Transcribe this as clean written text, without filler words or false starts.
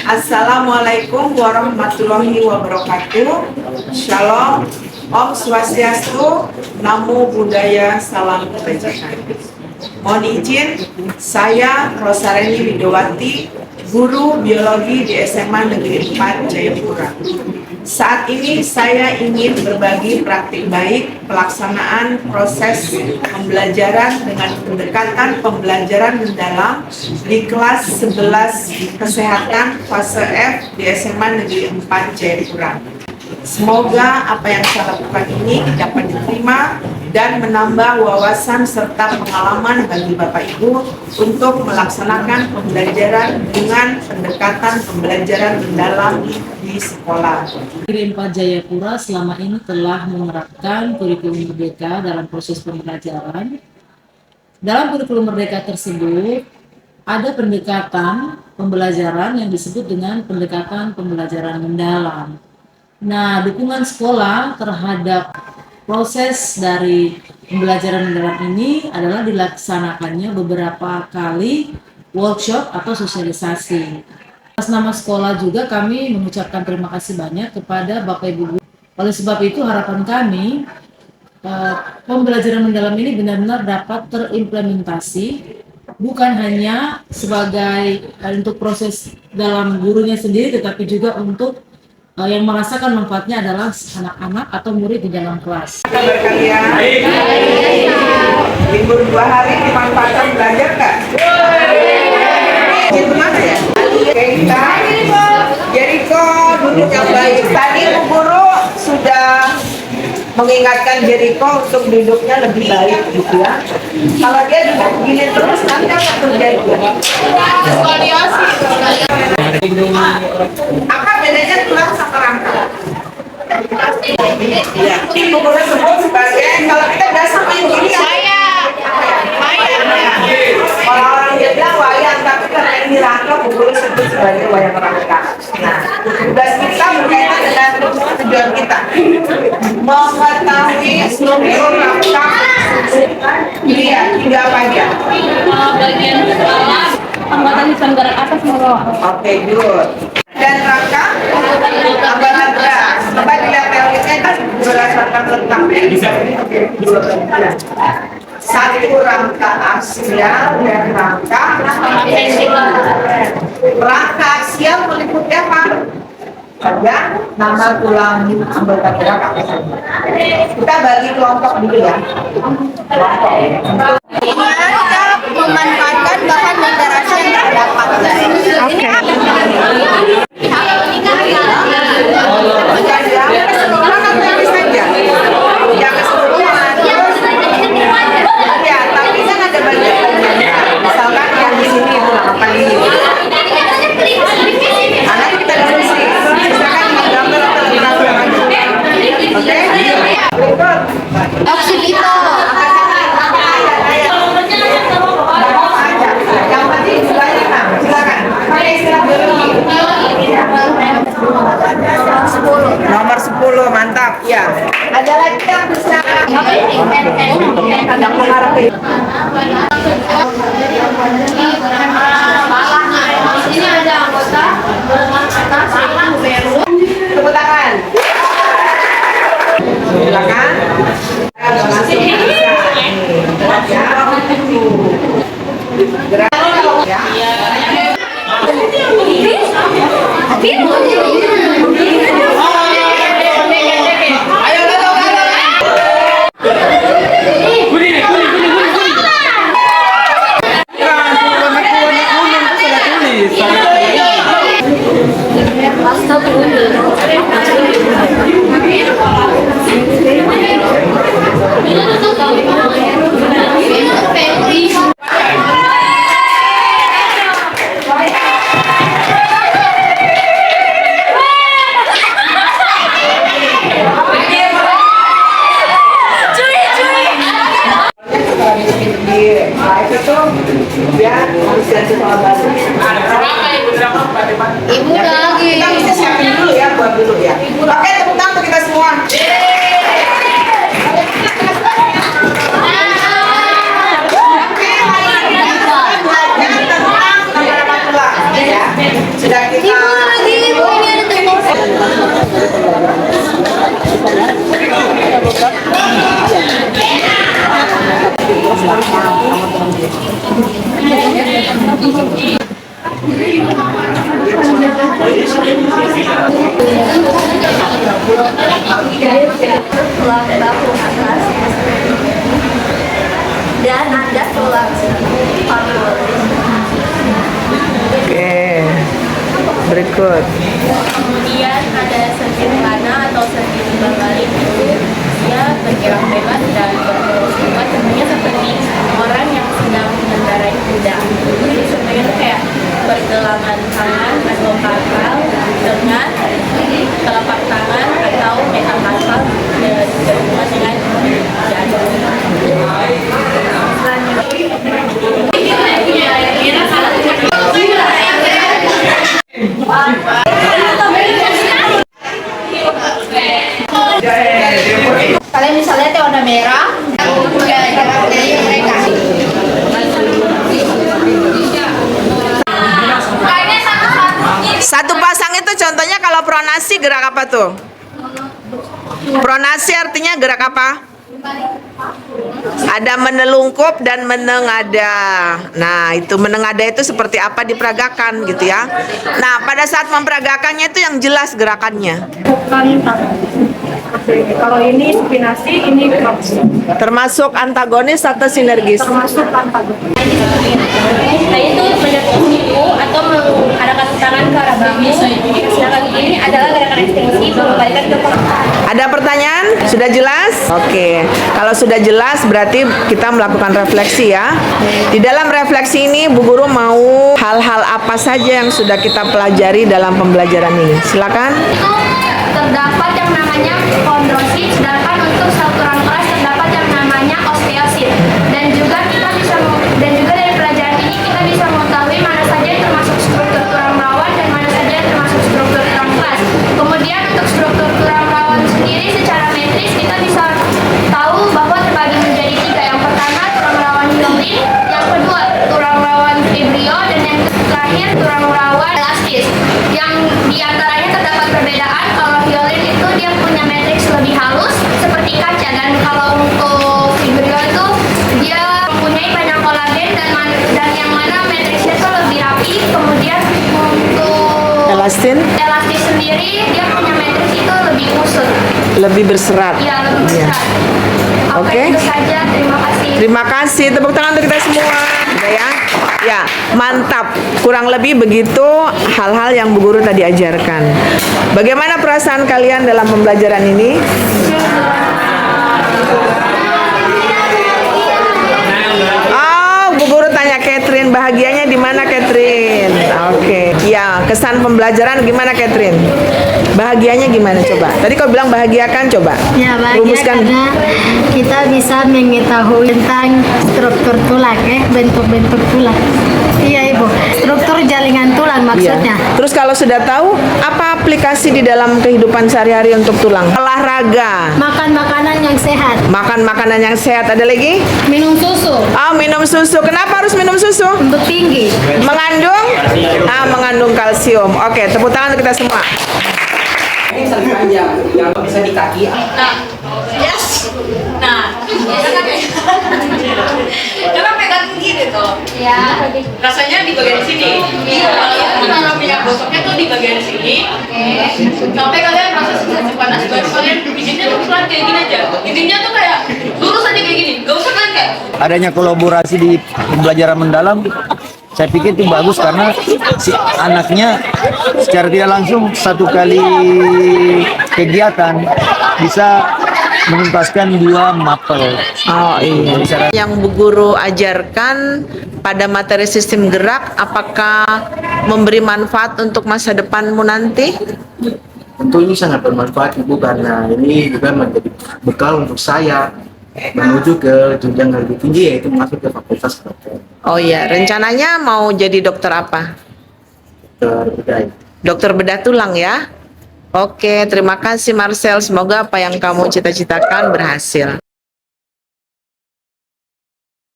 Assalamualaikum warahmatullahi wabarakatuh. Shalom, Om Swastiastu, Namo Buddhaya, Salam Kebajikan. Mohon izin, saya Rosareni Widowati, guru biologi di SMA Negeri 4 Jayapura. Saat ini saya ingin berbagi praktik baik pelaksanaan proses pembelajaran dengan pendekatan pembelajaran mendalam di kelas 11 Kesehatan fase F di SMA Negeri 4 Jayapura. Semoga apa yang saya lakukan ini dapat diterima dan menambah wawasan serta pengalaman bagi Bapak Ibu untuk melaksanakan pembelajaran dengan pendekatan pembelajaran mendalam di sekolah. Negeri 4 Jayapura selama ini telah menerapkan kurikulum merdeka dalam proses pembelajaran. Dalam kurikulum merdeka tersebut ada pendekatan pembelajaran yang disebut dengan pendekatan pembelajaran mendalam. Nah, dukungan sekolah terhadap proses dari pembelajaran mendalam ini adalah dilaksanakannya beberapa kali workshop atau sosialisasi. Atas nama sekolah juga kami mengucapkan terima kasih banyak kepada Bapak Ibu guru. Oleh sebab itu harapan kami pembelajaran mendalam ini benar-benar dapat terimplementasi bukan hanya sebagai untuk proses dalam gurunya sendiri, tetapi juga untuk yang merasakan manfaatnya adalah anak-anak atau murid di dalam kelas. Kabar kalian? Libur 2 hari dimanfaatkan belajar nggak? Itu mana ya? Kita Jericho duduk yang baik. Tadi Bu Guru sudah mengingatkan Jericho untuk duduknya lebih baik gitu ya. Kalau dia duduk gini terus nanti akan terjadi apa bedanya tulang sama rangka? Ya, Bu Guru sebut sebagai kalau kita nggak samain gini ya. Orang-orang dia bilang wayang, tapi karena ini rangka, Bu Guru sebut sebagai wayang rangka. Nah, tugas kita berkaitan dengan tujuan kita mengetahui struktur rangka. Iya, tidak apa aja. Bagian kepala, anggota sistem gerak atas bawah. Oke, good. Dan rangka anggaran beras. Coba dilihat teorinya berdasarkan letaknya. Satu rangka aksial dan rangka tensial. Rangka aksial meliputi apa? Ada nama tulang anggota gerak apa saja. Kita bagi kelompok dulu ya. Kelompok. Kita memanfaatkan bahan minerasi yang terdapat. Oke. Nomor 10, mantap ya. Ada lagi yang bisa yang mengarah ke Ini ada anggota tepuk tangan. Silakan. Gerak ya. Ibu lagi. Kita bisa siapin dulu ya, buat dulu ya. Oke, tepuk tangan untuk kita semua. Sudah kita tulang bahu atas dan ada tulang panggul. Oke. Berikut. Kemudian ada sendi pelana atau sendi berbalik itu dia bergerak bebas dan bergerak kuat, tentunya seperti orang yang sedang mengendarai kuda. Jadi sebenarnya itu kayak pergelangan tangan atau pangkal dengan telapak tangan atau metatarsal berhubungan dengan jantung. Kalian bisa lihat ya warna merah dari mereka. Satu pasang itu contohnya kalau pronasi gerak apa tuh? Pronasi artinya gerak apa? Ada menelungkup dan menengada. Nah, itu menengada itu seperti apa diperagakan gitu ya. Nah, pada saat memperagakannya itu yang jelas gerakannya. Kalau ini supinasi, ini cross. Termasuk antagonis atau sinergis? Termasuk antagonis. Nah itu menepuk siku atau mengadakan tangan ke arah bahu. Sedangkan ini adalah gerakan ekstensi mengembalikan ke kepala. Ada pertanyaan? Sudah jelas? Oke. Kalau sudah jelas berarti kita melakukan refleksi ya. Di dalam refleksi ini Bu Guru mau hal-hal apa saja yang sudah kita pelajari dalam pembelajaran ini. Silakan. Itu terdapat yang namanya kondrosit, sedangkan untuk sel tulang keras terdapat yang namanya osteosit. Dan juga dari pelajaran ini kita bisa mengetahui mana saja yang termasuk struktur tulang rawan dan mana saja yang termasuk struktur tulang keras. Kemudian untuk struktur tulang rawan sendiri secara metris kita bisa tahu bahwa terbagi menjadi 3. Yang pertama tulang rawan hyalurin, yang kedua tulang rawan fibrio, dan yang terakhir tulang rawan elastis. Yang diantaranya terdapat perbedaan. Kalau hyalurin itu dia punya matriks lebih halus seperti kaca, dan kalau untuk fibrio itu dia mempunyai banyak kolagen dan yang mana matriksnya itu lebih rapi. Kemudian untuk Elastin elastis sendiri dia punya matriks itu lebih kusut. lebih berserat. Ya, lebih besar. Oke. Itu saja. Terima kasih. Terima kasih. Tepuk tangan untuk kita semua. Udah ya? Ya, mantap. Kurang lebih begitu hal-hal yang Bu Guru tadi ajarkan. Bagaimana perasaan kalian dalam pembelajaran ini? Oh, Bu Guru tanya Catherine, bahagianya di mana Catherine? Oke. Ya, kesan pembelajaran gimana Catherine? Bahagianya gimana coba? Tadi kau bilang bahagia kan, coba. Ya, bahagia Rumuskan. karena kita bisa mengetahui tentang struktur tulang, bentuk-bentuk tulang. Iya Ibu, struktur jaringan tulang maksudnya. Iya. Terus kalau sudah tahu, apa aplikasi di dalam kehidupan sehari-hari untuk tulang? Olahraga, Makan makanan yang sehat, makan makanan yang sehat. Ada lagi? minum susu, Oh, minum susu. Kenapa harus minum susu? untuk tinggi. Mengandung? Mengandung kalsium. Oke, tepuk tangan untuk kita semua. Ini lebih panjang, yang bisa di kaki. Coba pegang gini tuh. Ya. Rasanya di bagian sini. Kalau kita minyak gosoknya tuh di bagian sini. Sampai kalian rasa sensasi panas, baru kalian bikinnya tuh pelan kayak gini aja. Intinya tuh kayak lurus aja kayak gini. Gak usah kalian kayak. Adanya kolaborasi di pembelajaran mendalam, saya pikir itu bagus karena si anaknya secara tidak langsung satu kali kegiatan bisa menuntaskan 2 mapel. Oh iya. Yang Bu Guru ajarkan pada materi sistem gerak, apakah memberi manfaat untuk masa depanmu nanti? Tentu ini sangat bermanfaat Ibu karena ini juga menjadi bekal untuk saya menuju ke jenjang yang lebih tinggi, yaitu masuk ke fakultas kedokteran. Oh iya, rencananya mau jadi dokter apa? Bedah. Dokter bedah tulang ya? Oke, terima kasih Marcel. Semoga apa yang kamu cita-citakan berhasil.